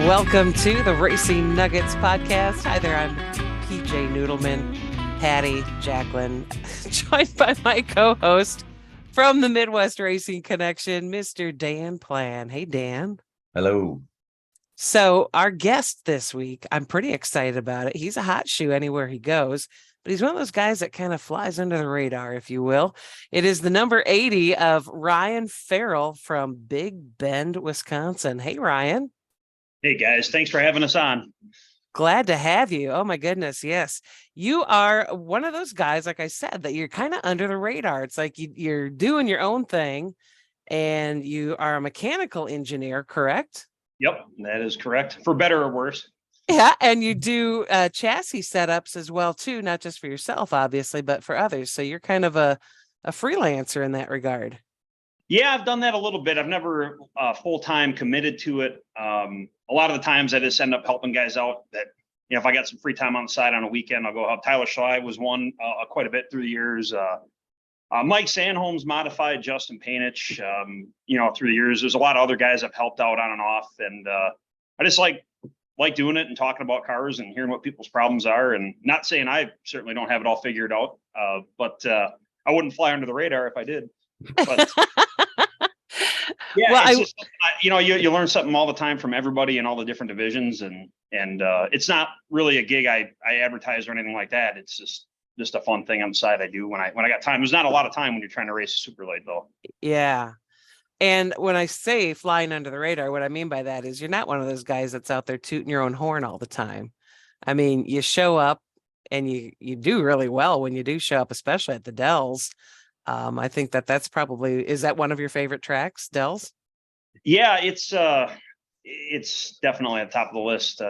Welcome to the Racing Nuggets podcast. Hi there, I'm PJ Noodleman, Patty, Jacqueline, joined by my co-host from the Midwest Racing Connection, Mr. Dan Plan. Hey, Dan. Hello. So our guest this week, I'm pretty excited about it. He's a hot shoe anywhere he goes, but he's one of those guys that kind of flies under the radar, if you will. It is the number 80 of Ryan Farrell from Big Bend, Wisconsin. Hey, Ryan. Hey guys, thanks for having us on. Glad to have you. Oh my goodness. Yes. You are one of those guys, like I said, that you're kind of under the radar. It's like you're doing your own thing and you are a mechanical engineer, correct? Yep, that is correct. For better or worse. Yeah. And you do chassis setups as well, too, not just for yourself, obviously, but for others. So you're kind of a freelancer in that regard. Yeah, I've done that a little bit. I've never full-time committed to it. A lot of the times I just end up helping guys out that, if I got some free time on the side on a weekend, I'll go help. Tyler Schley was one quite a bit through the years. Mike Sandholm's modified, Justin Painich, through the years. There's a lot of other guys I've helped out on and off. And I just like doing it and talking about cars and hearing what people's problems are. And not saying I certainly don't have it all figured out, but I wouldn't fly under the radar if I did. But yeah, well, it's just, you learn something all the time from everybody in all the different divisions, and it's not really a gig I advertise or anything like that. It's just a fun thing on the side I do when I got time. There's not a lot of time when you're trying to race super late though. Yeah. And when I say flying under the radar, what I mean by that is you're not one of those guys that's out there tooting your own horn all the time. I mean, you show up and you do really well when you do show up, especially at the Dells. I think that's probably, is that one of your favorite tracks, Dells? Yeah, it's definitely at the top of the list.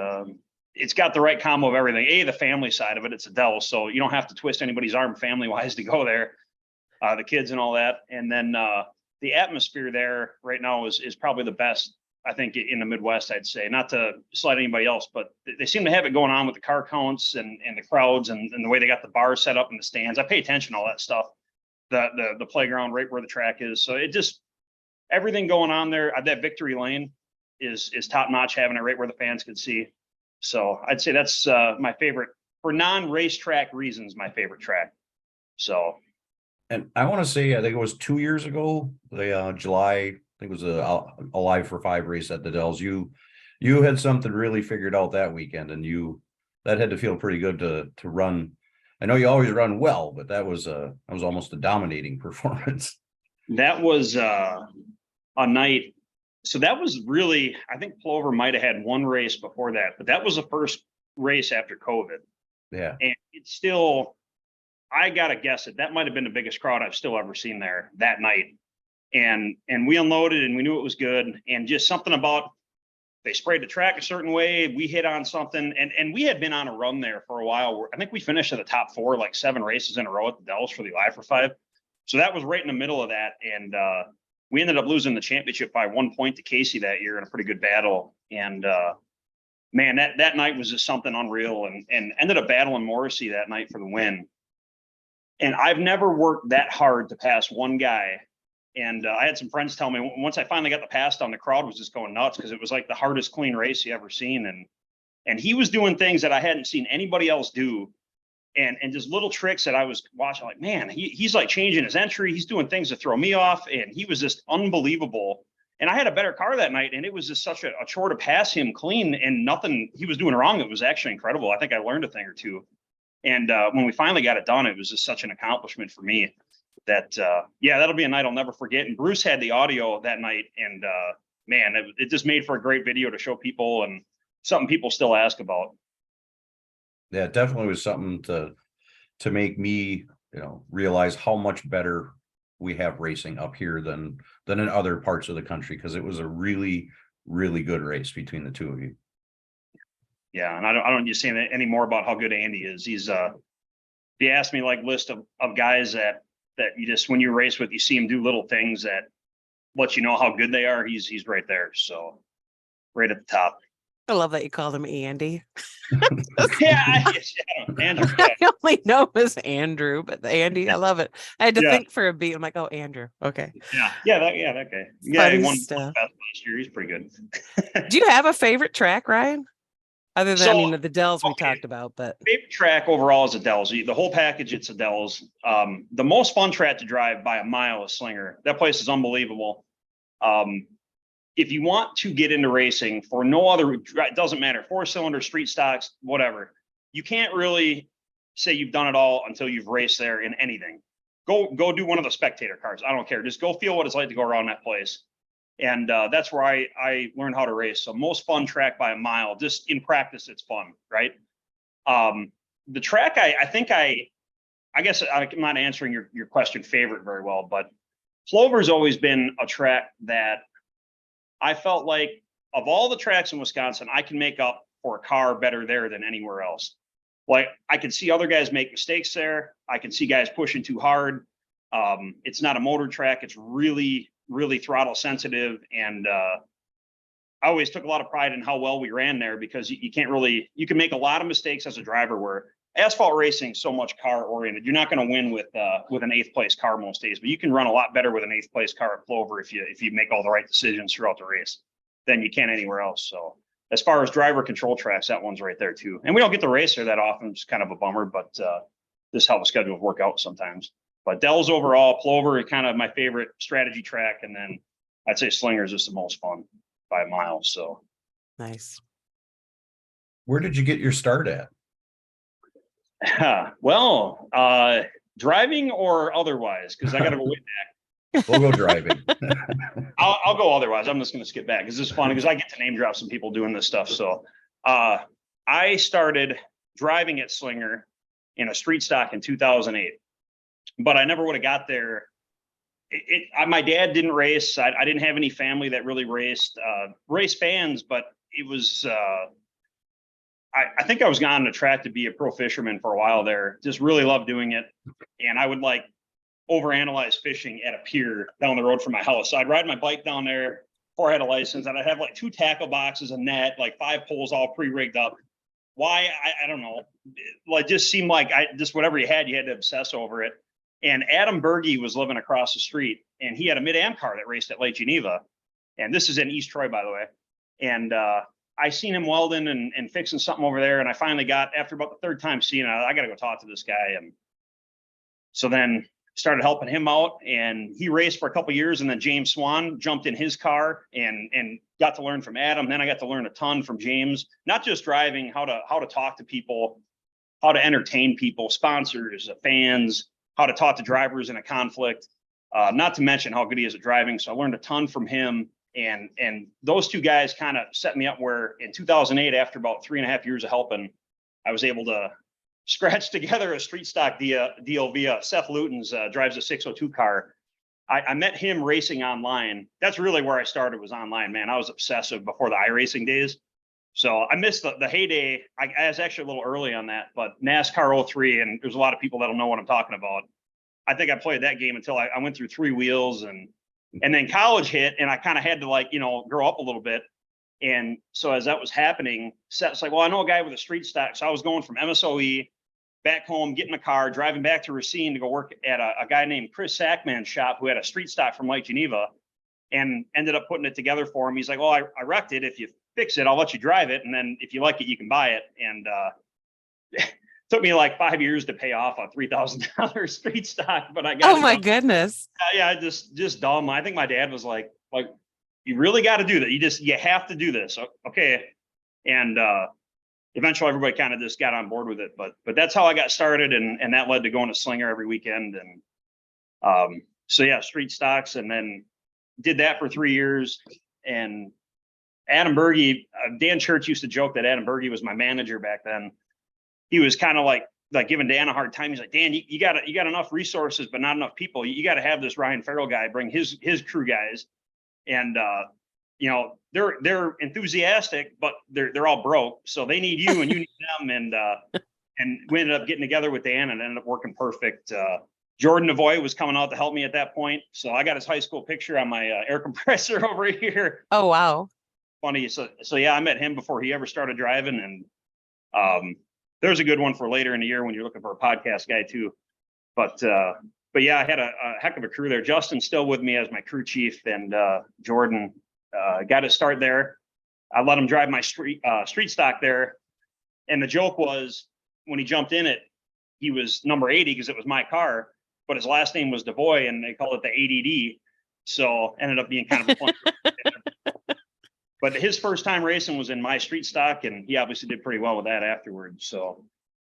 It's got the right combo of everything. The family side of it, it's a Dells, so you don't have to twist anybody's arm family wise to go there. The kids and all that. And then the atmosphere there right now is probably the best, I think, in the Midwest, I'd say. Not to slight anybody else, but they seem to have it going on with the car counts and the crowds and the way they got the bars set up in the stands. I pay attention to all that stuff. The playground right where the track is. So it just, everything going on there. That victory lane is top notch, having it right where the fans can see. So I'd say that's my favorite for non-racetrack reasons, my favorite track. So. And I want to say, I think it was 2 years ago, the July, I think it was a Live for 5 race at the Dells. You had something really figured out that weekend, and that had to feel pretty good to run. I know you always run well, but that was almost a dominating performance. That was a night. So that was really, I think Plover might have had one race before that, but that was the first race after COVID. Yeah. And it's still, I got to guess that might have been the biggest crowd I've still ever seen there that night. And we unloaded and we knew it was good. And just something about, they sprayed the track a certain way. We hit on something, and we had been on a run there for a while. I think we finished in the top 4, like 7 races in a row at the Dells for the Live for 5. So that was right in the middle of that. And we ended up losing the championship by 1 point to Casey that year in a pretty good battle. And man, that night was just something unreal, and ended up battling Morrissey that night for the win. And I've never worked that hard to pass one guy. And I had some friends tell me once I finally got the pass down, the crowd was just going nuts because it was like the hardest clean race you ever seen. And he was doing things that I hadn't seen anybody else do. And just little tricks that I was watching, like, man, he's like changing his entry. He's doing things to throw me off. And he was just unbelievable. And I had a better car that night. And it was just such a chore to pass him clean, and nothing he was doing wrong. It was actually incredible. I think I learned a thing or two. And when we finally got it done, it was just such an accomplishment for me. That that'll be a night I'll never forget. And Bruce had the audio that night, and man, it just made for a great video to show people, and something people still ask about. Yeah, it definitely was something to make me, realize how much better we have racing up here than in other parts of the country, because it was a really, really good race between the two of you. Yeah, and I don't just say any more about how good Andy is. He's if you ask me, like, list of guys that you just, when you race with, you see him do little things that let you know how good they are. He's right there. So right at the top. I love that you called him Andy. Yeah, Andrew. Yeah. I only know him as Andrew, but Andy, I love it. I had to Yeah. think for a beat. I'm like, oh, Andrew. Okay. That guy. Yeah, Funny he won stuff. best last year. He's pretty good. Do you have a favorite track, Ryan? Other than, I So, mean, the Dells we okay, talked about, but favorite track overall is Adele's. The whole package, it's Adele's. The most fun track to drive by a mile is Slinger. That place is unbelievable. If you want to get into racing for no other, it doesn't matter, 4-cylinder, street stocks, whatever. You can't really say you've done it all until you've raced there in anything. Go do one of the spectator cars. I don't care. Just go feel what it's like to go around that place. And that's where I learned how to race. So most fun track by a mile. Just in practice, it's fun, right? The track, I guess I'm not answering your question favorite very well, but Plover's always been a track that I felt like of all the tracks in Wisconsin, I can make up for a car better there than anywhere else. Like I can see other guys make mistakes there. I can see guys pushing too hard. It's not a motor track. It's really, really throttle sensitive. And I always took a lot of pride in how well we ran there because you can't really, you can make a lot of mistakes as a driver where asphalt racing is so much car oriented. You're not going to win with an 8th place car most days, but you can run a lot better with an 8th place car at Plover if you make all the right decisions throughout the race than you can anywhere else. So as far as driver control tracks, that one's right there too. And we don't get to race there that often. It's kind of a bummer, but this is how the schedules work out sometimes. But Dell's overall, Plover is kind of my favorite strategy track. And then I'd say Slinger is just the most fun by a mile. So nice. Where did you get your start at? Well, driving or otherwise, because I got to go way back. We'll go driving. I'll go otherwise. I'm just going to skip back because this is funny because I get to name drop some people doing this stuff. So I started driving at Slinger in a street stock in 2008, but I never would have got there. My dad didn't race. I didn't have any family that really raced, race fans, but it was, I think I was on the track to be a pro fisherman for a while there. Just really loved doing it. And I would like overanalyze fishing at a pier down the road from my house. So I'd ride my bike down there before I had a license, and I'd have like 2 tackle boxes, a net, like 5 poles all pre-rigged up. Why? I don't know. Like just seemed like just whatever you had to obsess over it. And Adam Berge was living across the street, and he had a Mid-Am car that raced at Lake Geneva. And this is in East Troy, by the way. And I seen him welding and fixing something over there. And I finally got, after about the 3rd time seeing it, I got to go talk to this guy. And so then started helping him out, and he raced for a couple of years. And then James Swan jumped in his car and got to learn from Adam. Then I got to learn a ton from James, not just driving, how to talk to people, how to entertain people, sponsors, fans, how to talk to drivers in a conflict, not to mention how good he is at driving. So I learned a ton from him. And those 2 guys kind of set me up where in 2008, after about 3.5 years of helping, I was able to scratch together a street stock deal via Seth Luton's drives a 602 car. I met him racing online. That's really where I started, was online, man. I was obsessive before the iRacing days. So I missed the heyday. I was actually a little early on that, but NASCAR 03, and there's a lot of people that'll know what I'm talking about. I think I played that game until I went through 3 wheels, and then college hit, and I kind of had to grow up a little bit. And so as that was happening, Seth's like, well, I know a guy with a street stock. So I was going from MSOE back home, getting a car, driving back to Racine to go work at a guy named Chris Sackman's shop who had a street stock from Lake Geneva, and ended up putting it together for him. He's like, well, I wrecked it. If you fix it, I'll let you drive it. And then if you like it, you can buy it. And took me like 5 years to pay off a $3,000 street stock, but I got oh my goodness. Yeah, just dumb. I think my dad was like, you really got to do that. You have to do this. Okay. And eventually everybody kind of just got on board with it. But that's how I got started. And that led to going to Slinger every weekend. And so yeah, street stocks, and then did that for 3 years. And Adam Berge, Dan Church used to joke that Adam Berge was my manager back then. He was kind of like giving Dan a hard time. He's like, Dan, you got enough resources, but not enough people. You got to have this Ryan Farrell guy bring his crew guys. And they're enthusiastic, but they're all broke. So they need you and you need them. And we ended up getting together with Dan and ended up working perfect. Jordan Navoy was coming out to help me at that point. So I got his high school picture on my air compressor over here. Oh, wow. funny. So yeah, I met him before he ever started driving, and there's a good one for later in the year when you're looking for a podcast guy too. But yeah, I had a heck of a crew there. Justin's still with me as my crew chief, and Jordan got to start there. I let him drive my street stock there, and the joke was when he jumped in it, he was number 80 because it was my car, but his last name was DeVoy, and they called it the ADD. So ended up being kind of a fun. But his first time racing was in my street stock, and he obviously did pretty well with that afterwards. So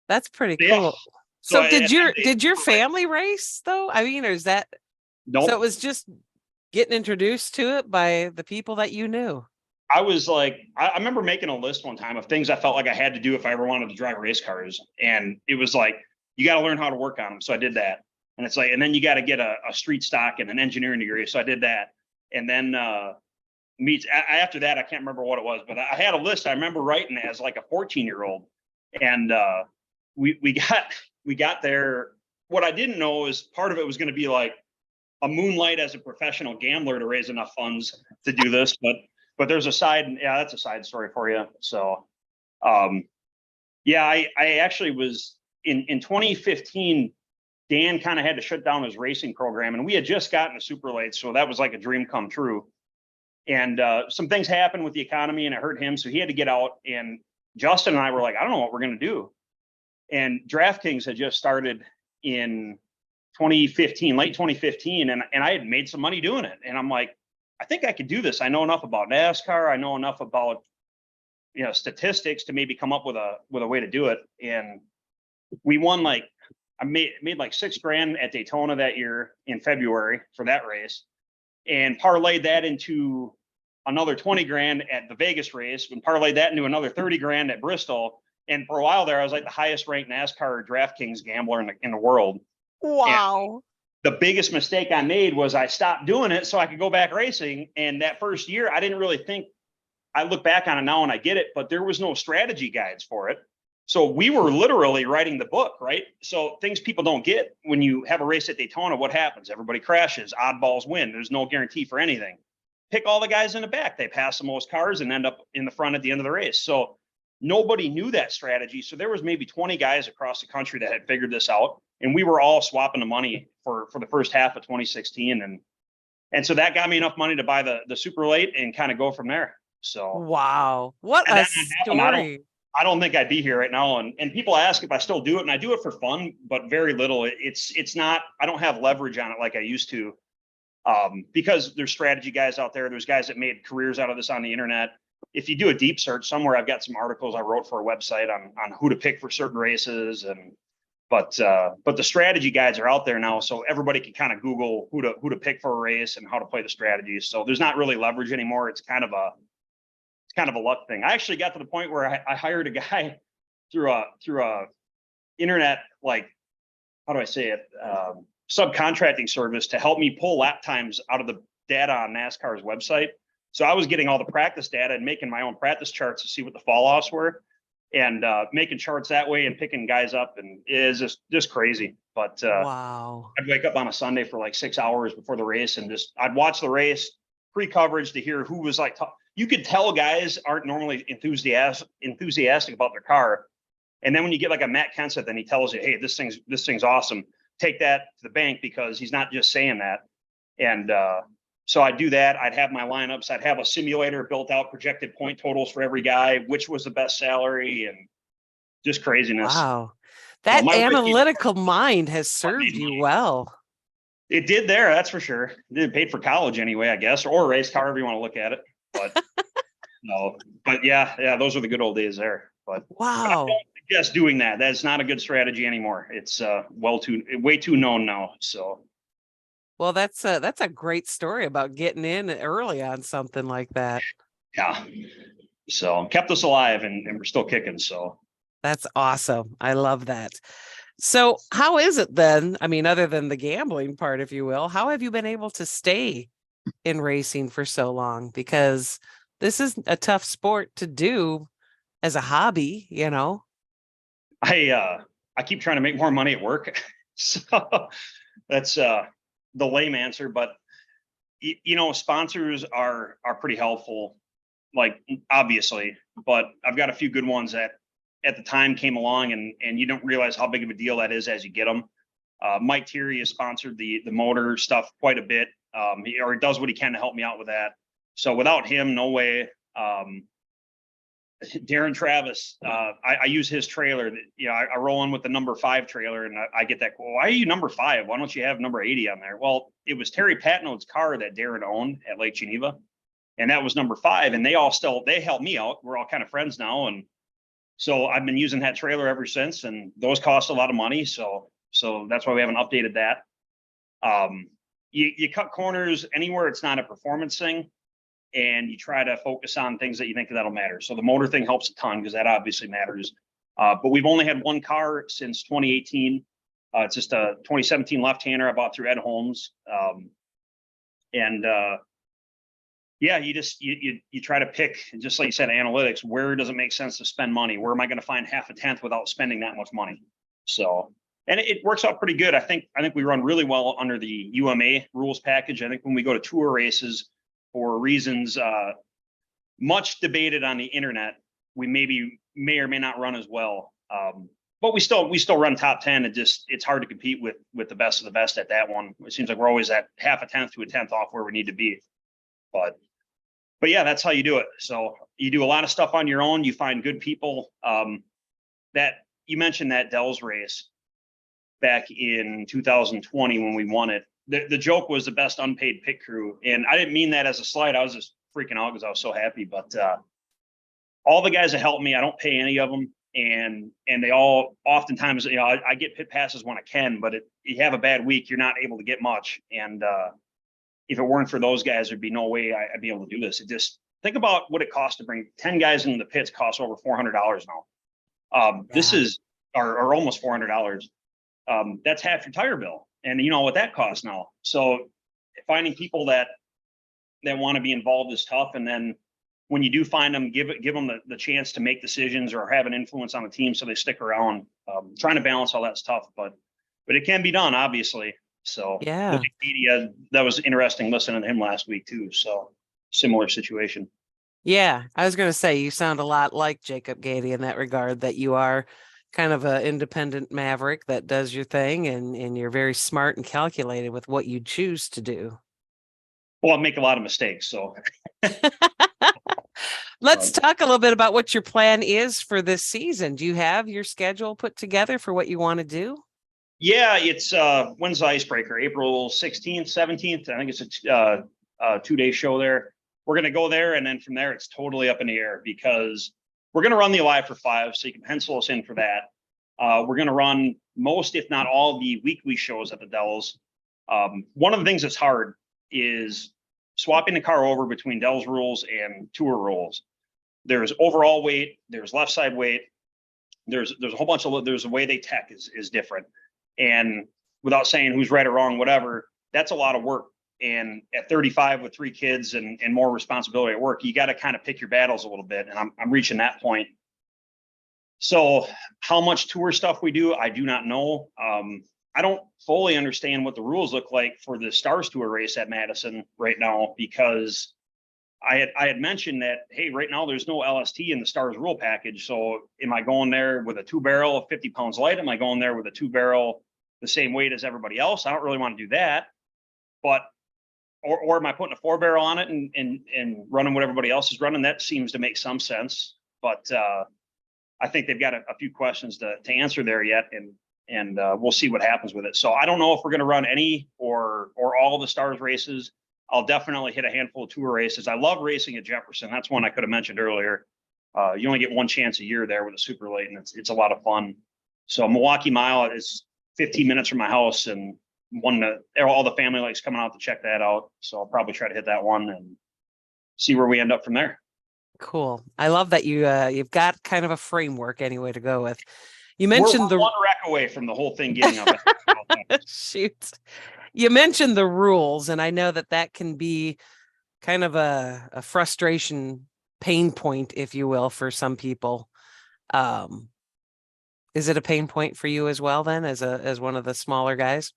That's pretty yeah. cool. So So did your family race though? I mean, or is that nope. so it was just getting introduced to it by the people that you knew? I was like, I remember making a list one time of things I felt like I had to do if I ever wanted to drive race cars. And it was like, you got to learn how to work on them. So I did that. And it's like, and then you got to get a street stock and an engineering degree. So I did that. And then after that, I can't remember what it was, but I had a list I remember writing as like a 14-year-old. And we got there. What I didn't know is part of it was going to be like a moonlight as a professional gambler to raise enough funds to do this. But there's a side, that's a side story for you. So, yeah, I actually was in 2015, Dan kind of had to shut down his racing program, and we had just gotten a super late. So that was like a dream come true. And some things happened with the economy and it hurt him. So he had to get out, and Justin and I were like, I don't know what we're going to do. And DraftKings had just started in 2015, late 2015. And I had made some money doing it. And I'm like, I think I could do this. I know enough about NASCAR. I know enough about, statistics to maybe come up with a way to do it. And we won I made like $6,000 at Daytona that year in February for that race, and parlayed that into another $20,000 at the Vegas race, and parlayed that into another $30,000 at Bristol. And for a while there, I was like the highest ranked NASCAR DraftKings gambler in the world. Wow. And the biggest mistake I made was I stopped doing it so I could go back racing. And that first year, I didn't really think, I look back on it now and I get it, but there was no strategy guides for it. So we were literally writing the book, right? So things people don't get when you have a race at Daytona, what happens? Everybody crashes, oddballs win. There's no guarantee for anything. Pick all the guys in the back. They pass the most cars and end up in the front at the end of the race. So nobody knew that strategy. So there was maybe 20 guys across the country that had figured this out. And we were all swapping the money for the first half of 2016. And so that got me enough money to buy the super late and kind of go from there. So wow. What a story. I don't think I'd be here right now. And people ask if I still do it, and I do it for fun, but very little. It's not, I don't have leverage on it like I used to. Because there's strategy guys out there. There's guys that made careers out of this on the internet. If you do a deep search somewhere, I've got some articles I wrote for a website on who to pick for certain races. But the strategy guides are out there now, so everybody can kind of Google who to pick for a race and how to play the strategies. So there's not really leverage anymore. It's kind of a luck thing. I actually got to the point where I hired a guy through a internet, like, how do I say it, subcontracting service to help me pull lap times out of the data on NASCAR's website. So I was getting all the practice data and making my own practice charts to see what the fall offs were, and making charts that way and picking guys up, and it is just crazy. But wow. I'd wake up on a Sunday for like 6 hours before the race, and I'd watch the race pre-coverage to hear who was like. You could tell guys aren't normally enthusiastic about their car, and then when you get like a Matt Kenseth, then he tells you, "Hey, this thing's awesome. Take that to the bank," because he's not just saying that. And so I'd do that. I'd have my lineups. I'd have a simulator built out, projected point totals for every guy, which was the best salary, and just craziness. Wow. That analytical mind has served you well. It did there, that's for sure. It paid for college anyway, I guess, or race, however you want to look at it. But no, but yeah, those are the good old days there. But wow, but I don't suggest doing that. That's not a good strategy anymore. It's way too known now. So. Well, that's a great story about getting in early on something like that. Yeah. So kept us alive, and we're still kicking. So that's awesome. I love that. So how is it then? I mean, other than the gambling part, if you will, how have you been able to stay in racing for so long? Because this is a tough sport to do as a hobby, I keep trying to make more money at work. So that's the lame answer, but sponsors are pretty helpful. like obviously, but I've got a few good ones that at the time came along, and you don't realize how big of a deal that is as you get them. Mike Thierry has sponsored the motor stuff quite a bit. He does what he can to help me out with that. So without him, no way. Darren Travis, I use his trailer. I roll in with the number 5 trailer, and I get that. Well, why are you number 5? Why don't you have number 80 on there? Well, it was Terry Patnode's car that Darren owned at Lake Geneva, and that was number 5. And they help me out. We're all kind of friends now, and so I've been using that trailer ever since. And those cost a lot of money, so that's why we haven't updated that. You cut corners anywhere it's not a performance thing, and you try to focus on things that you think that'll matter. So the motor thing helps a ton because that obviously matters. But we've only had one car since 2018. It's just a 2017 left-hander I bought through Ed Holmes. Yeah, you try to pick, just like you said, analytics. Where does it make sense to spend money? Where am I going to find half a tenth without spending that much money? So, and it works out pretty good. I think we run really well under the UMA rules package. I think when we go to tour races, for reasons much debated on the internet, we may or may not run as well. But we still run top 10. It's hard to compete with the best of the best at that one. It seems like we're always at half a tenth to a tenth off where we need to be. But yeah, that's how you do it. So you do a lot of stuff on your own. You find good people. That you mentioned that Dells race back in 2020 when we won it. The joke was the best unpaid pit crew. And I didn't mean that as a slight. I was just freaking out because I was so happy. But all the guys that helped me, I don't pay any of them. And they all oftentimes, I get pit passes when I can, but you have a bad week, you're not able to get much. And if it weren't for those guys, there'd be no way I'd be able to do this. It just, think about what it costs to bring 10 guys into the pits. Costs over $400 now. This is, or almost $400. That's half your tire bill. And you know what that costs now. So finding people that want to be involved is tough. And then when you do find them, give them the chance to make decisions or have an influence on the team so they stick around. Trying to balance all that's tough, but it can be done, obviously. So yeah, that was interesting listening to him last week too. So similar situation. Yeah, I was going to say you sound a lot like Jacob Gady in that regard, that you are kind of an independent maverick that does your thing, and you're very smart and calculated with what you choose to do. Well, I make a lot of mistakes, so. Let's talk a little bit about what your plan is for this season. Do you have your schedule put together for what you want to do? Yeah, it's when's the icebreaker? April 16th, 17th. I think it's a 2-day show there. We're going to go there, and then from there it's totally up in the air because we're going to run the Alive for 5, so you can pencil us in for that. We're going to run most, if not all, the weekly shows at the Dells. One of the things that's hard is swapping the car over between Dells rules and tour rules. There's overall weight, there's left side weight, there's a whole bunch of, there's a way they tech is different. And without saying who's right or wrong, whatever, that's a lot of work. And at 35 with 3 kids and more responsibility at work, you got to kind of pick your battles a little bit. And I'm reaching that point. So how much tour stuff we do, I do not know. I don't fully understand what the rules look like for the Stars Tour race at Madison right now, because I had mentioned that, hey, right now there's no LST in the Stars rule package. So am I going there with a 2-barrel of 50 pounds light? Am I going there with a 2-barrel the same weight as everybody else? I don't really want to do that. But or am I putting a 4-barrel on it and running what everybody else is running? That seems to make some sense. But I think they've got a few questions to answer there yet, and we'll see what happens with it. So I don't know if we're going to run any or all the Stars races. I'll definitely hit a handful of tour races. I love racing at Jefferson. That's one I could have mentioned earlier. You only get one chance a year there with a super late, and it's a lot of fun. So Milwaukee Mile is 15 minutes from my house, and all the family likes coming out to check that out. So I'll probably try to hit that one and see where we end up from there. Cool. I love that you've got kind of a framework anyway to go with. You mentioned we're one rack away from the whole thing getting up. Shoot. You mentioned the rules, and I know that can be kind of a frustration pain point, if you will, for some people. Is it a pain point for you as well then, as one of the smaller guys?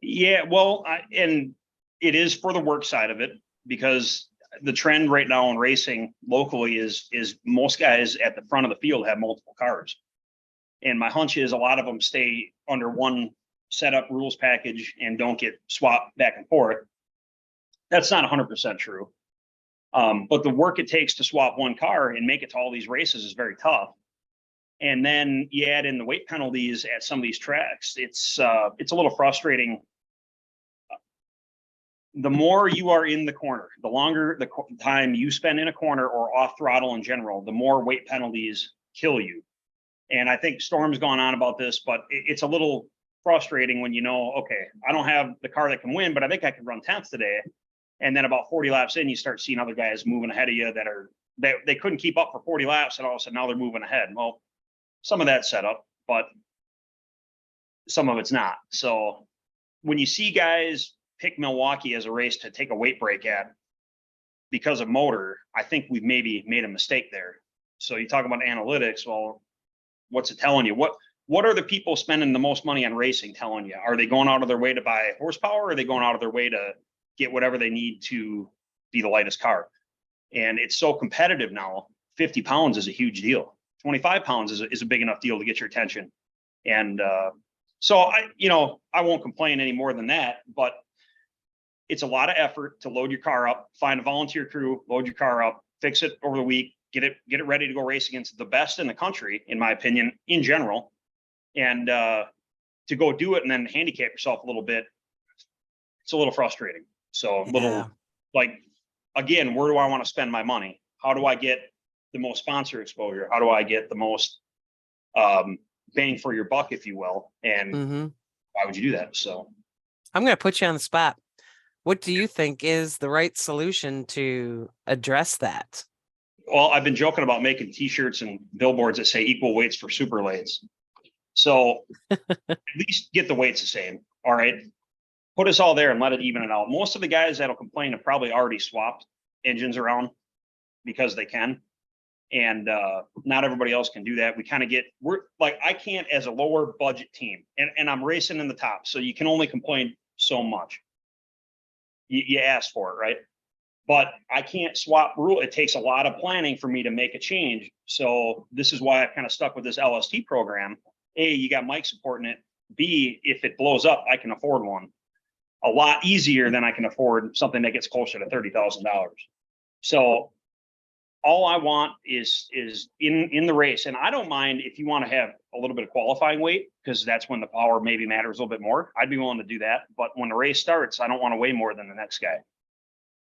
Yeah, well, and it is for the work side of it, because the trend right now in racing locally is most guys at the front of the field have multiple cars. And my hunch is a lot of them stay under one setup rules package and don't get swapped back and forth. That's not 100% true. But the work it takes to swap one car and make it to all these races is very tough. And then you add in the weight penalties at some of these tracks. It's a little frustrating. The more you are in the corner, the longer the time you spend in a corner or off throttle in general, the more weight penalties kill you. And I think Storm's gone on about this, but it's a little frustrating when you know, okay, I don't have the car that can win, but I think I can run 10th today. And then about 40 laps in, you start seeing other guys moving ahead of you that they couldn't keep up for 40 laps, and all of a sudden now they're moving ahead. Well, some of that's set up, but some of it's not. So when you see guys pick Milwaukee as a race to take a weight break at because of motor, I think we've maybe made a mistake there. So you talk about analytics. Well, what's it telling you? What are the people spending the most money on racing telling you? Are they going out of their way to buy horsepower, or are they going out of their way to get whatever they need to be the lightest car? And it's so competitive now. 50 pounds is a huge deal. 25 pounds is a big enough deal to get your attention. And so I won't complain any more than that, but it's a lot of effort to load your car up, find a volunteer crew, load your car up, fix it over the week, get it ready to go race against the best in the country, in my opinion, in general. And to go do it and then handicap yourself a little bit, it's a little frustrating. So like, again, where do I want to spend my money? How do I get the most sponsor exposure? How do I get the most bang for your buck, if you will? And why would you do that? So I'm going to put you on the spot. What do you think is the right solution to address that? Well, I've been joking about making t-shirts and billboards that say equal weights for super lates. So at least get the weights the same. All right. Put us all there and let it even it out. Most of the guys that'll complain have probably already swapped engines around because they can. And not everybody else can do that. We're like, I can't as a lower budget team, and I'm racing in the top. So you can only complain so much. You ask for it, right? But I can't swap rule. It takes a lot of planning for me to make a change. So this is why I kind of stuck with this LST program. A, you got Mike supporting it. B, if it blows up, I can afford one a lot easier than I can afford something that gets closer to $30,000. So all I want is in the race. And I don't mind if you want to have a little bit of qualifying weight, because that's when the power maybe matters a little bit more. I'd be willing to do that. But when the race starts, I don't want to weigh more than the next guy.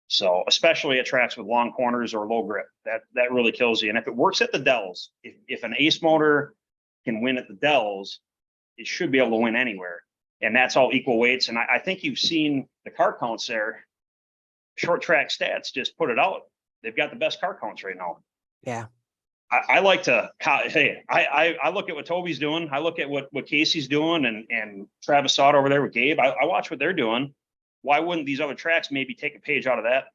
So especially at tracks with long corners or low grip, that really kills you. And if it works at the Dells, if an Ace motor can win at the Dells, it should be able to win anywhere. And that's all equal weights. And I think you've seen the car counts there. Short track stats just put it out. They've got the best car counts right now. Yeah. I like to, hey, I look at what Toby's doing. I look at what Casey's doing and Travis Sauter over there with Gabe. I watch what they're doing. Why wouldn't these other tracks maybe take a page out of that?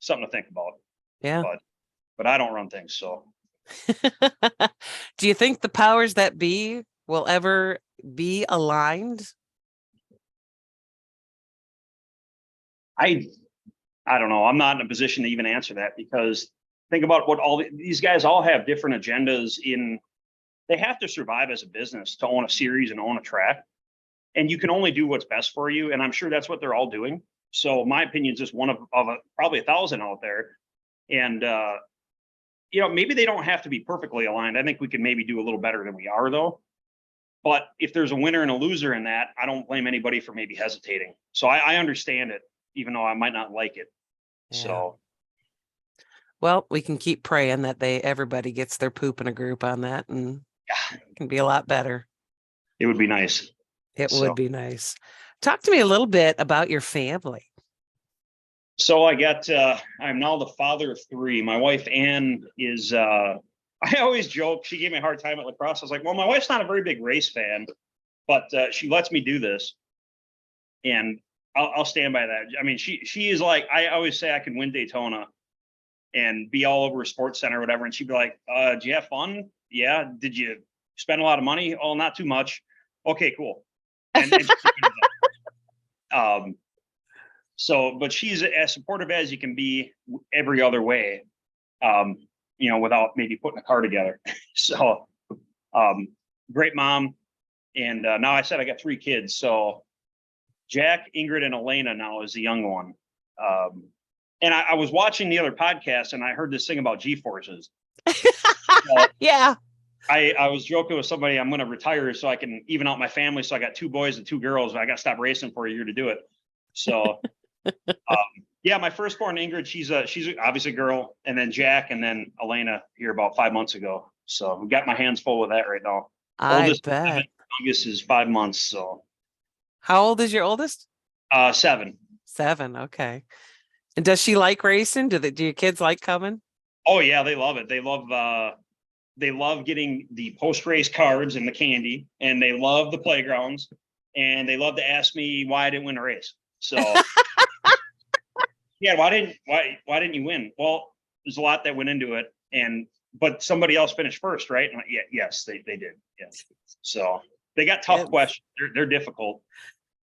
Something to think about. Yeah. But I don't run things. So do you think the powers that be will ever be aligned? I don't know. I'm not in a position to even answer that, because think about what these guys all have different agendas they have to survive as a business to own a series and own a track. And you can only do what's best for you. And I'm sure that's what they're all doing. So my opinion is just one of probably 1,000 out there. And, maybe they don't have to be perfectly aligned. I think we can maybe do a little better than we are, though. But if there's a winner and a loser in that, I don't blame anybody for maybe hesitating. So I understand it, even though I might not like it. Yeah. So, well, we can keep praying that everybody gets their poop in a group on that, and it can be a lot better. It would be nice. It would be nice. Talk to me a little bit about your family. So I'm now the father of 3. My wife, Ann, is, I always joke, she gave me a hard time at lacrosse. I was like, well, my wife's not a very big race fan, but she lets me do this. And I'll stand by that. I mean, she is like, I always say I can win Daytona and be all over a sports center or whatever. And she'd be like, did you have fun? Yeah. Did you spend a lot of money? Oh, not too much. Okay, cool. And So, but she's as supportive as you can be every other way, without maybe putting a car together. So, great mom. And now I said I got 3 kids. So Jack, Ingrid, and Elena now is the young one. And I was watching the other podcast and I heard this thing about G-forces. Yeah. I was joking with somebody, I'm going to retire so I can even out my family. So I got 2 boys and 2 girls. I got to stop racing for a year to do it. So, yeah, my firstborn Ingrid, she's obviously a girl, and then Jack, and then Elena here about 5 months ago. So we got my hands full with that right now. I Oldest, bet. youngest is 5 months. So, How old is your oldest? 7. 7. Okay. And does she like racing? Do your kids like coming? Oh yeah, they love it. They love getting the post-race cards and the candy, and they love the playgrounds, and they love to ask me why I didn't win a race. So yeah, why didn't you win? Well, there's a lot that went into it, but somebody else finished first, right? And yeah, yes, they did. Yes. So they got tough questions. They're difficult,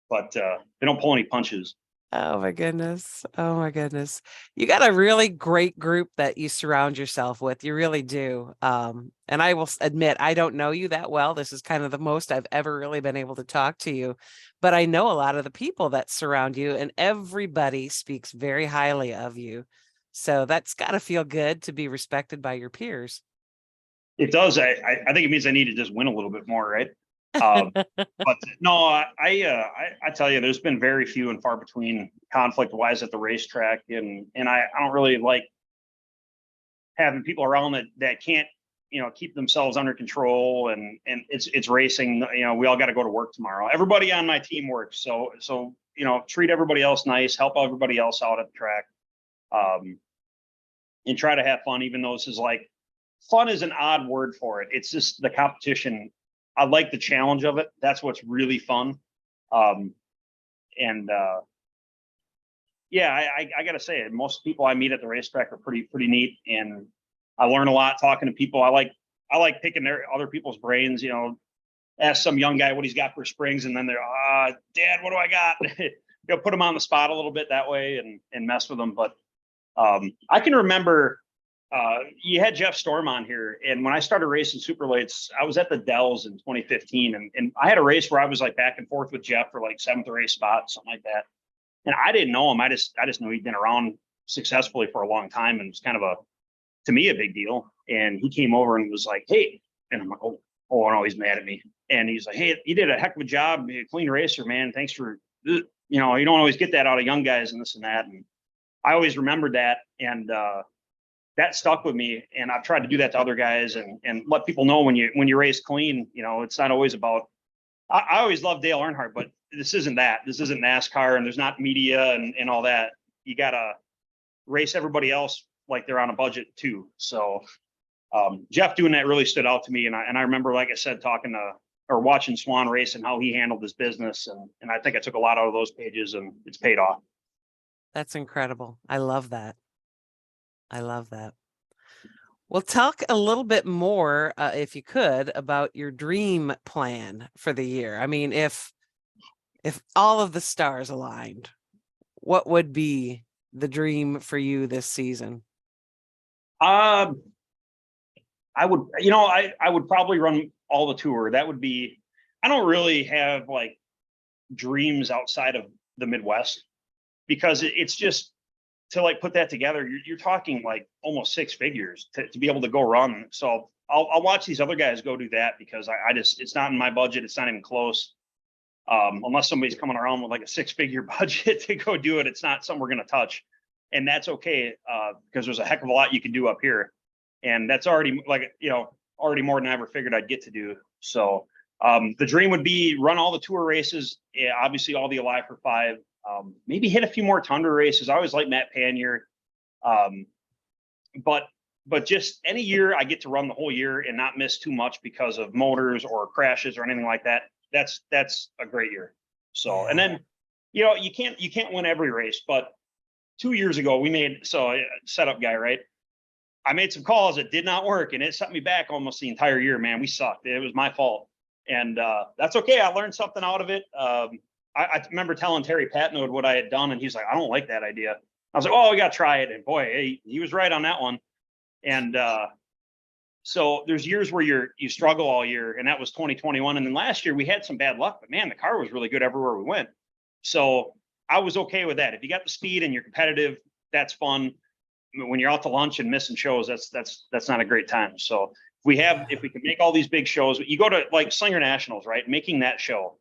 but they don't pull any punches. Oh my goodness. Oh my goodness. You got a really great group that you surround yourself with. You really do. And I will admit, I don't know you that well. This is kind of the most I've ever really been able to talk to you, but I know a lot of the people that surround you, and everybody speaks very highly of you. So that's got to feel good to be respected by your peers. It does. I think it means I need to just win a little bit more, right? But no, I tell you, there's been very few and far between conflict wise at the racetrack, and I don't really like having people around that can't keep themselves under control, and it's racing. We all got to go to work tomorrow. Everybody on my team works, so treat everybody else nice, help everybody else out at the track, and try to have fun. Even though this is like, fun is an odd word for it. It's just the competition. I like the challenge of it. That's what's really fun. Yeah, I gotta say, most people I meet at the racetrack are pretty neat, and I learn a lot talking to people. I like picking other people's brains. Ask some young guy what he's got for springs, and then they're, Dad, what do I got? Put them on the spot a little bit that way, and mess with them. But I can remember. You had Jeff Storm on here, and when I started racing super lates, I was at the Dells in 2015, and I had a race where I was like back and forth with Jeff for like 7th or 8th spot, something like that. And I didn't know him. I just knew he'd been around successfully for a long time, and it was kind of to me, a big deal. And he came over and was like, "Hey," and I'm like, "Oh no, he's mad at me." And he's like, "Hey, you did a heck of a job, you're a clean racer, man. Thanks for, you don't always get that out of young guys and this and that." And I always remembered that, and that stuck with me, and I've tried to do that to other guys, and let people know when you race clean, it's not always about. I always loved Dale Earnhardt, but this isn't that. This isn't NASCAR, and there's not media and all that. You gotta race everybody else like they're on a budget too. So Jeff doing that really stood out to me, and I remember, like I said, talking to or watching Swan race and how he handled his business, and I think I took a lot out of those pages, and it's paid off. That's incredible. I love that. I love that. Well, talk a little bit more, if you could, about your dream plan for the year. I mean, if all of the stars aligned, what would be the dream for you this season? I would, I would probably run all the tour. That would be. I don't really have like dreams outside of the Midwest, because it's just to like put that together. You're talking like almost 6 figures to be able to go run. So I'll watch these other guys go do that, because I just, it's not in my budget. It's not even close. Unless somebody's coming around with like a 6-figure budget to go do it, it's not something we're going to touch, and that's okay, because there's a heck of a lot you can do up here, and that's already like already more than I ever figured I'd get to do. So the dream would be run all the tour races, obviously all the Alive for 5. Maybe hit a few more Tundra races. I always like Matt Pannier, but just any year I get to run the whole year and not miss too much because of motors or crashes or anything like that. That's a great year. So, and then, you can't win every race, but 2 years ago we made, setup guy, right? I made some calls that did not work, and it set me back almost the entire year, man. We sucked. It was my fault. And that's okay. I learned something out of it. I remember telling Terry Patnode what I had done, and he's like, I don't like that idea. I was like, oh, we got to try it. And boy, he was right on that one. And so there's years where you struggle all year, and that was 2021. And then last year we had some bad luck, but man, the car was really good everywhere we went. So I was okay with that. If you got the speed and you're competitive, that's fun. When you're out to lunch and missing shows, that's not a great time. So if we can make all these big shows, you go to like Slinger Nationals, right? Making that show.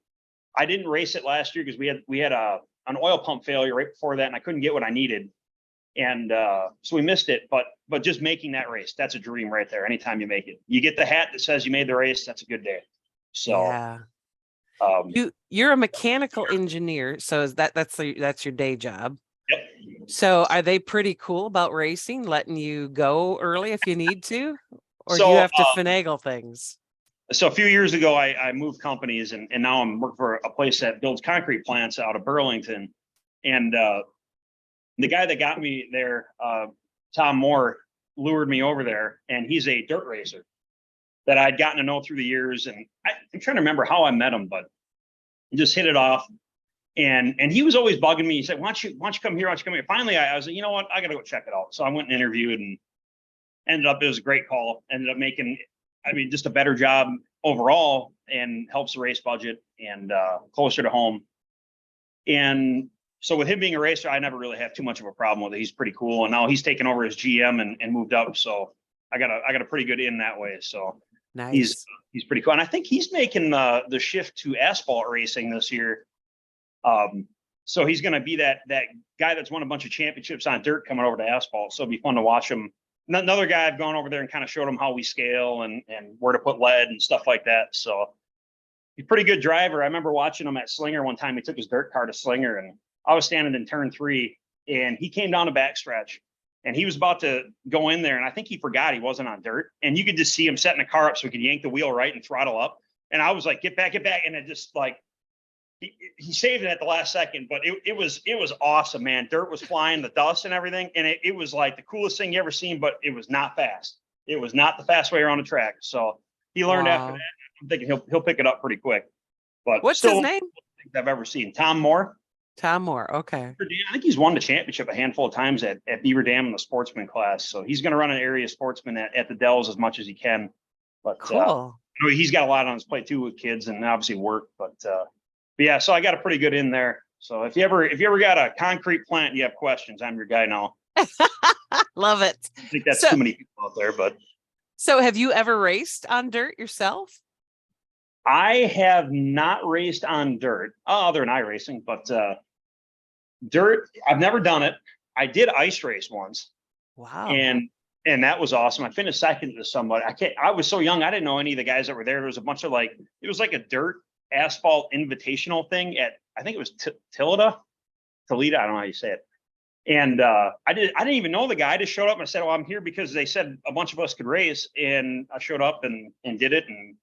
I didn't race it last year because we had an oil pump failure right before that, and I couldn't get what I needed. And so we missed it, but just making that race, that's a dream right there. Anytime you make it, you get the hat that says you made the race. That's a good day. So yeah. You're a mechanical engineer, so that's your day job. Yep. So are they pretty cool about racing, letting you go early if you need to, or do you have to finagle things? So a few years ago, I moved companies, and now I'm working for a place that builds concrete plants out of Burlington. And the guy that got me there, Tom Moore, lured me over there, and he's a dirt racer that I'd gotten to know through the years. And I'm trying to remember how I met him, but just hit it off. And he was always bugging me. He said, why don't you come here? Why don't you come here? Finally, I was like, you know what? I got to go check it out. So I went and interviewed, and ended up, it was a great call. Ended up making, just a better job overall, and helps the race budget, and closer to home. And so with him being a racer, I never really have too much of a problem with it. He's pretty cool. And now he's taken over as GM and moved up. So I got a pretty good in that way. So nice. He's pretty cool. And I think he's making the shift to asphalt racing this year. So he's going to be that guy that's won a bunch of championships on dirt coming over to asphalt. So it'll be fun to watch him. Another guy I've gone over there and kind of showed him how we scale and where to put lead and stuff like that. So he's a pretty good driver. I remember watching him at Slinger one time. He took his dirt car to Slinger, and I was standing in turn 3, and he came down a backstretch, and he was about to go in there. And I think he forgot he wasn't on dirt, and you could just see him setting the car up so he could yank the wheel right and throttle up. And I was like, get back. And it just like, he saved it at the last second, but it was awesome, man. Dirt was flying, the dust and everything. And it was like the coolest thing you ever seen, but it was not fast. It was not the fast way around the track. So he learned after that. I'm thinking he'll pick it up pretty quick. But what's his name? I've ever seen Tom Moore. Tom Moore. Okay. I think he's won the championship a handful of times at Beaver Dam in the sportsman class. So he's going to run an area sportsman at the Dells as much as he can. But cool. He's got a lot on his plate too with kids and obviously work. But yeah, so I got a pretty good in there. So if you ever got a concrete plant, you have questions, I'm your guy now. Love it. I think that's too many people out there, but. So have you ever raced on dirt yourself? I have not raced on dirt other than iRacing, but dirt, I've never done it. I did ice race once. Wow. And that was awesome. I finished second to somebody. I was so young, I didn't know any of the guys that were there. There was a bunch of it was like a dirt asphalt invitational thing at, I think it was Toledo. I don't know how you say it. And I didn't even know the guy. I just showed up and I said, well, I'm here because they said a bunch of us could race. And I showed up and did it. And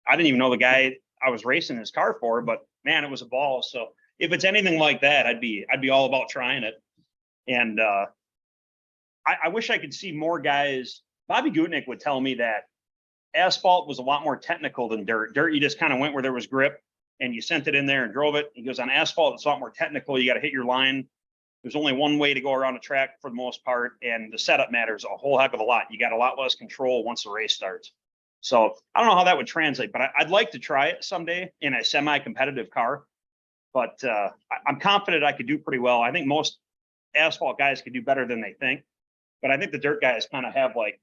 I didn't even know the guy I was racing his car for, but man, it was a ball. So if it's anything like that, I'd be all about trying it. And I wish I could see more guys. Bobby Gutnick would tell me that asphalt was a lot more technical than dirt. Dirt, you just kind of went where there was grip and you sent it in there and drove it. He goes, on asphalt, it's a lot more technical. You got to hit your line. There's only one way to go around a track for the most part. And the setup matters a whole heck of a lot. You got a lot less control once the race starts. So I don't know how that would translate, but I'd like to try it someday in a semi-competitive car. But I'm confident I could do pretty well. I think most asphalt guys could do better than they think. But I think the dirt guys kind of have like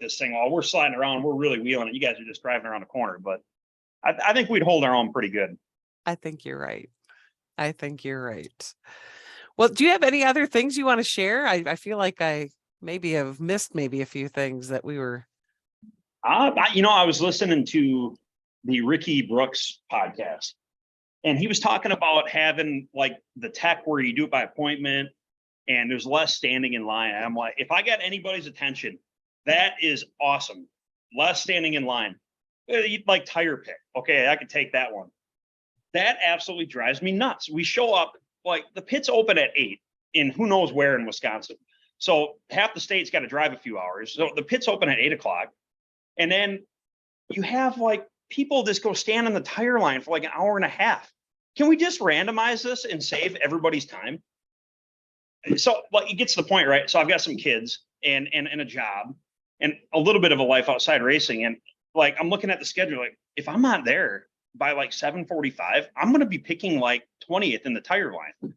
this thing, oh, we're sliding around, we're really wheeling it. You guys are just driving around the corner. But I think we'd hold our own pretty good. I think you're right. Well, do you have any other things you want to share? I feel like I maybe have missed a few things that we were. I was listening to the Ricky Brooks podcast, and he was talking about having like the tech where you do it by appointment and there's less standing in line. And I'm like, if I got anybody's attention, that is awesome. Less standing in line. Like tire pick. Okay, I could take that one. That absolutely drives me nuts. We show up, like the pits open at 8 in who knows where in Wisconsin. So half the state's got to drive a few hours. So the pits open at 8 o'clock. And then you have like people just go stand on the tire line for like an hour and a half can we just randomize this and save everybody's time? So like it gets to the point, right? So I've got some kids and a job and a little bit of a life outside racing. And like I'm looking at the schedule, like if I'm not there by like 7:45, I'm gonna be picking like 20th in the tire line.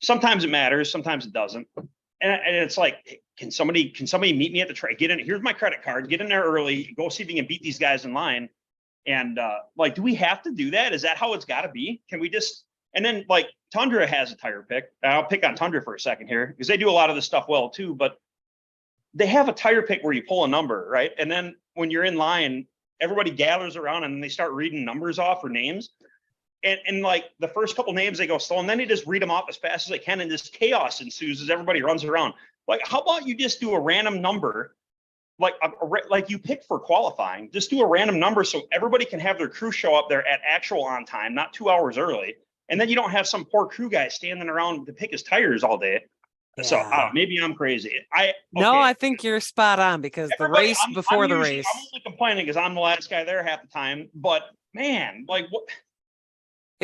Sometimes it matters, sometimes it doesn't. And it's like, can somebody meet me at the track? Get in, here's my credit card, get in there early, go see if you can beat these guys in line. And like, do we have to do that? Is that how it's got to be? Can we just, and then like Tundra has a tire pick. I'll pick on Tundra for a second here because they do a lot of this stuff well too, but they have a tire pick where you pull a number, right? And then when you're in line, everybody gathers around and they start reading numbers off or names. And like the first couple names they go slow, and then they just read them off as fast as they can, and this chaos ensues as everybody runs around. Like, how about you just do a random number, like you pick for qualifying? Just do a random number so everybody can have their crew show up there at actual on time, not 2 hours early, and then you don't have some poor crew guy standing around to pick his tires all day. Yeah. So maybe I'm crazy. No, I think you're spot on because the race before the race. I'm only complaining because I'm the last guy there half the time. But man, like what?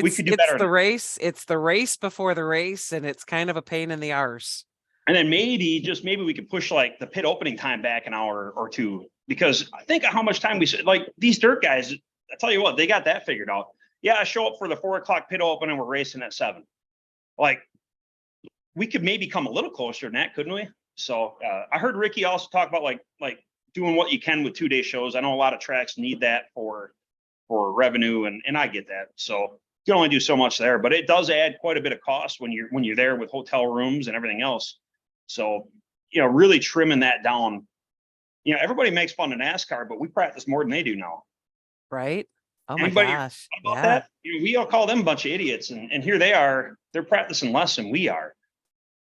We could do better. It's the race before the race, and it's kind of a pain in the arse. And then maybe we could push like the pit opening time back an hour or two, because I think of how much time we like these dirt guys. I tell you what, they got that figured out. Yeah, I show up for the 4 o'clock pit open and we're racing at 7. Like we could maybe come a little closer than that, couldn't we? So I heard Ricky also talk about like doing what you can with 2-day shows. I know a lot of tracks need that for revenue, and I get that. So you can only do so much there, but it does add quite a bit of cost when you're there with hotel rooms and everything else. So, really trimming that down. Everybody makes fun of NASCAR, but we practice more than they do now. Right? Oh my gosh. About that? We all call them a bunch of idiots, and here they are. They're practicing less than we are.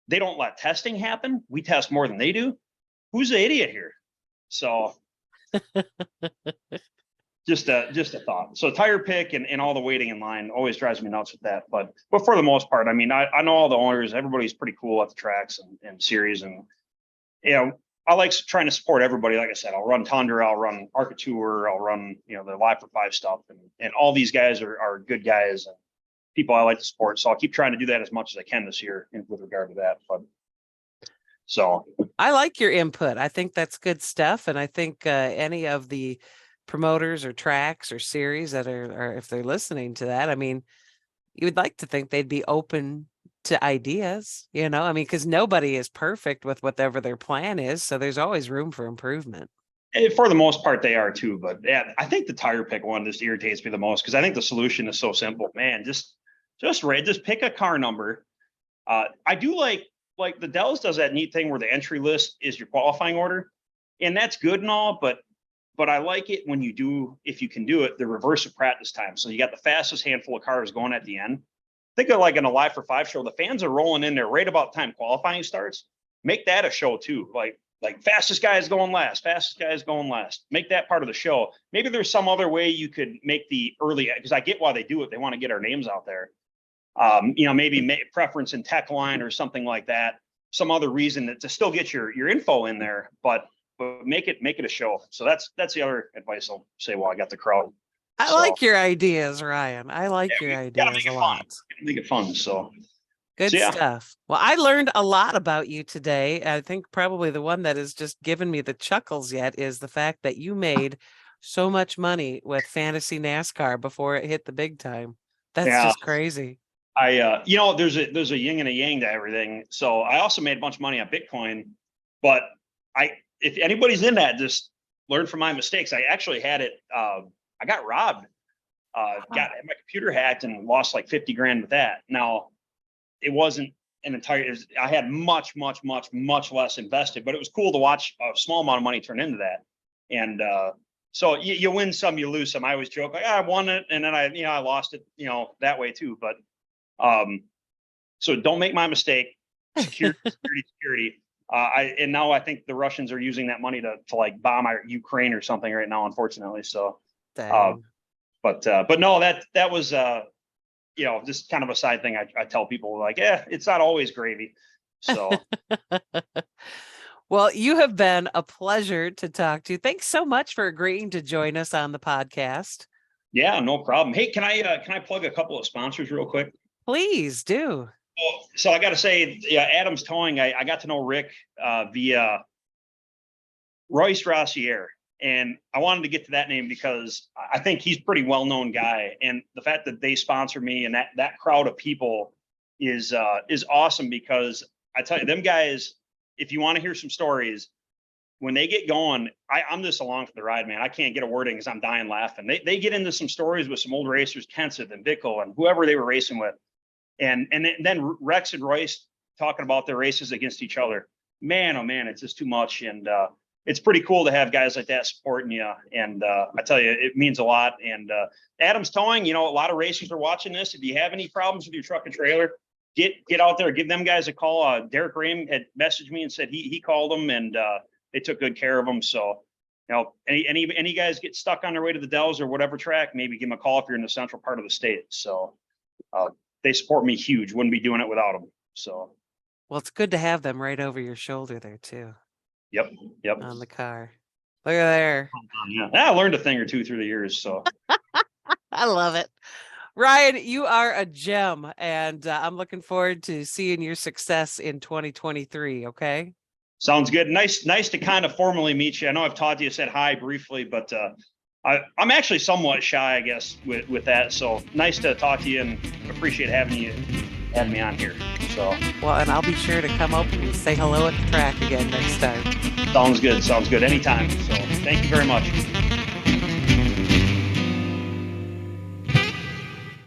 They don't let testing happen. We test more than they do. Who's the idiot here? So just a thought. So tire pick and all the waiting in line always drives me nuts with that. But for the most part, I mean, I know all the owners, everybody's pretty cool at the tracks and series. And, I like trying to support everybody. Like I said, I'll run Tundra, I'll run Arca Tour, I'll run, the Live for 5 stuff. And all these guys are good guys and people I like to support. So I'll keep trying to do that as much as I can this year with regard to that. But so I like your input. I think that's good stuff. And I think any of the promoters or tracks or series that are if they're listening to that, I mean, you would like to think they'd be open to ideas, because nobody is perfect with whatever their plan is. So there's always room for improvement. And for the most part, they are too. But yeah, I think the tire pick one just irritates me the most because I think the solution is so simple, man. Just pick a car number. I do like the Dells does that neat thing where the entry list is your qualifying order, and that's good and all, but I like it when if you can do it, the reverse of practice time. So you got the fastest handful of cars going at the end. Think of like in a Live for 5 show, the fans are rolling in there right about the time qualifying starts. Make that a show too. Like fastest guy is going last, Make that part of the show. Maybe there's some other way you could make the early, because I get why they do it. They want to get our names out there. Maybe preference in tech line or something like that. Some other reason to still get your info in there, but make it a show. So that's the other advice I'll say while I got the crowd. I like your ideas, Ryan. I like your ideas a lot. Make it fun. So good stuff. Well, I learned a lot about you today. I think probably the one that has just given me the chuckles yet is the fact that you made so much money with fantasy NASCAR before it hit the big time. That's just crazy. There's a yin and a yang to everything. So I also made a bunch of money on Bitcoin, but if anybody's in that, just learn from my mistakes. I actually had it. I got robbed, got my computer hacked and lost like 50 grand with that. Now it wasn't I had much less invested, but it was cool to watch a small amount of money turn into that. And, so you win some, you lose some. I always joke like I won it. And then I lost it, that way too. But, so don't make my mistake. Security. And now I think the Russians are using that money to like bomb Ukraine or something right now, unfortunately. So, but no, that was, just kind of a side thing. I tell people like, it's not always gravy. So, well, you have been a pleasure to talk to. Thanks so much for agreeing to join us on the podcast. Yeah, no problem. Hey, can I plug a couple of sponsors real quick? Please do. So I got to say, yeah, Adams Towing. I got to know Rick via Royce Rossier, and I wanted to get to that name because I think he's a pretty well known guy, and the fact that they sponsor me and that crowd of people is awesome because I tell you, them guys. If you want to hear some stories, when they get going, I'm just along for the ride, man. I can't get a word in because I'm dying laughing. They get into some stories with some old racers, Kenseth and Bickle and whoever they were racing with. And then Rex and Royce talking about their races against each other. Man, oh man, it's just too much. And it's pretty cool to have guys like that supporting you. And I tell you, it means a lot. And Adams Towing, a lot of racers are watching this. If you have any problems with your truck and trailer, get out there, give them guys a call. Derek Rame had messaged me and said he called them and they took good care of them. So, any guys get stuck on their way to the Dells or whatever track, maybe give them a call if you're in the central part of the state. So they support me huge. Wouldn't be doing it without them. So, well, it's good to have them right over your shoulder there too. Yep. On the car. Look at there. Yeah, I learned a thing or two through the years. So I love it. Ryan, you are a gem, and I'm looking forward to seeing your success in 2023. Okay. Sounds good. Nice to kind of formally meet you. I know I've talked to you, said hi briefly, but I'm actually somewhat shy, I guess, with that. So nice to talk to you and appreciate having me on here. So well, and I'll be sure to come up and say hello at the track again next time. Sounds good. Anytime. So thank you very much.